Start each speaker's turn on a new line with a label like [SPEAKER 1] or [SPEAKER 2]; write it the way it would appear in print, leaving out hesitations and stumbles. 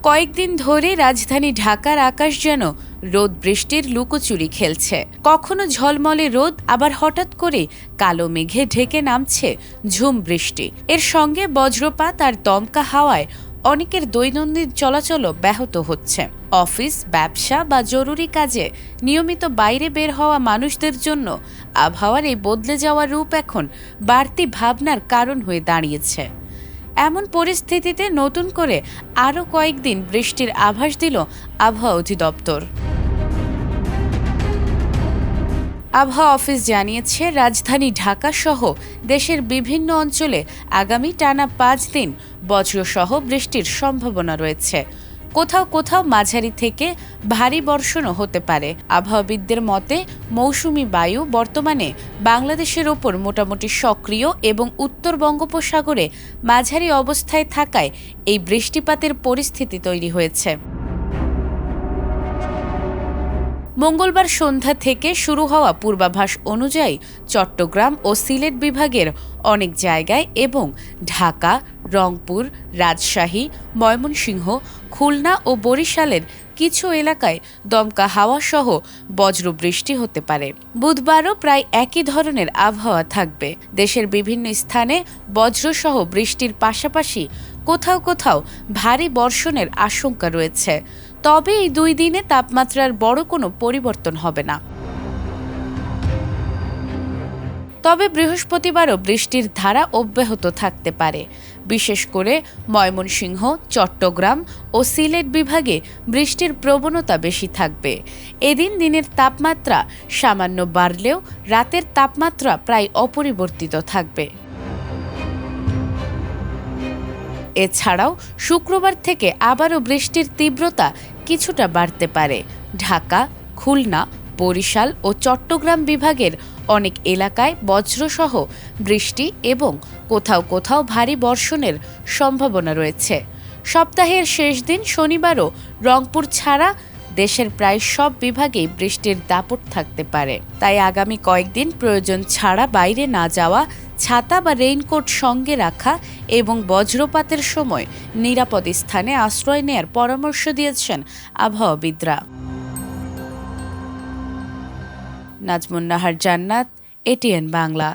[SPEAKER 1] কয়েকদিন ধরে রাজধানী ঢাকার আকাশ যেন রোদ বৃষ্টির লুকোচুরি খেলছে। কখনো ঝলমলে রোদ, আবার হঠাৎ করে কালো মেঘে ঢেকে নামছে ঝুম বৃষ্টি। এর সঙ্গে বজ্রপাত আর দমকা হাওয়ায় অনেকের দৈনন্দিন চলাচলও ব্যাহত হচ্ছে। অফিস, ব্যবসা বা জরুরি কাজে নিয়মিত বাইরে বের হওয়া মানুষদের জন্য আবহাওয়ার এই বদলে যাওয়া রূপ এখন বাড়তি ভাবনার কারণ হয়ে দাঁড়িয়েছে। এমন পরিস্থিতিতে নতুন করে আরও কয়েকদিন বৃষ্টির আভাস দিল আবহাওয়া অধিদপ্তর। আবহাওয়া অফিস জানিয়েছে, রাজধানী ঢাকা সহ দেশের বিভিন্ন অঞ্চলে আগামী টানা 5 দিন বজ্রসহ বৃষ্টির সম্ভাবনা রয়েছে। কোথাও কোথাও মাঝারি থেকে ভারী বর্ষণও হতে পারে। আবহাওয়াবিদদের মতে, মৌসুমি বায়ু বর্তমানে বাংলাদেশের ওপর মোটামুটি সক্রিয় এবং উত্তর বঙ্গোপসাগরে মাঝারি অবস্থায় থাকায় এই বৃষ্টিপাতের পরিস্থিতি তৈরি হয়েছে। মঙ্গলবার সন্ধ্যা থেকে শুরু হওয়া পূর্বাভাস অনুযায়ী চট্টগ্রাম ও সিলেট বিভাগের অনেক জায়গায় এবং ঢাকা, রংপুর, রাজশাহী, ময়মনসিংহ, খুলনা ও বরিশালের কিছু এলাকায় দমকা হাওয়া সহ বজ্রবৃষ্টি হতে পারে। বুধবারও প্রায় একই ধরনের আবহাওয়া থাকবে। দেশের বিভিন্ন স্থানে বজ্রসহ বৃষ্টির পাশাপাশি কোথাও কোথাও ভারী বর্ষণের আশঙ্কা রয়েছে। তবে এই 2 দিনে তাপমাত্রার বড় কোনো পরিবর্তন হবে না। তবে বৃহস্পতিবারও বৃষ্টির ধারা অব্যাহত থাকতে পারে। বিশেষ করে ময়মনসিংহ, চট্টগ্রাম ও সিলেট বিভাগে বৃষ্টির প্রবণতা বেশি থাকবে। এদিন দিনের তাপমাত্রা সামান্য বাড়লেও রাতের তাপমাত্রা প্রায় অপরিবর্তিত থাকবে। এছাড়াও শুক্রবার থেকে আবারও বৃষ্টির তীব্রতা কিছুটা বাড়তে পারে। ঢাকা, খুলনা, বরিশাল ও চট্টগ্রাম বিভাগের অনেক এলাকায় বজ্রসহ বৃষ্টি এবং কোথাও কোথাও ভারী বর্ষণের সম্ভাবনা রয়েছে। সপ্তাহের শেষ দিন শনিবারও রংপুর ছাড়া দেশের প্রায় সব বিভাগেই বৃষ্টির দাপট থাকতে পারে। তাই আগামী কয়েকদিন প্রয়োজন ছাড়া বাইরে না যাওয়া, ছাতা বা রেইনকোট সঙ্গে রাখা এবং বজ্রপাতের সময় নিরাপদ স্থানে আশ্রয় নেয়ার পরামর্শ দিয়েছেন আবহাওয়াবিদরা। নাজমুন নাহার জান্নাত, এটিএন বাংলা।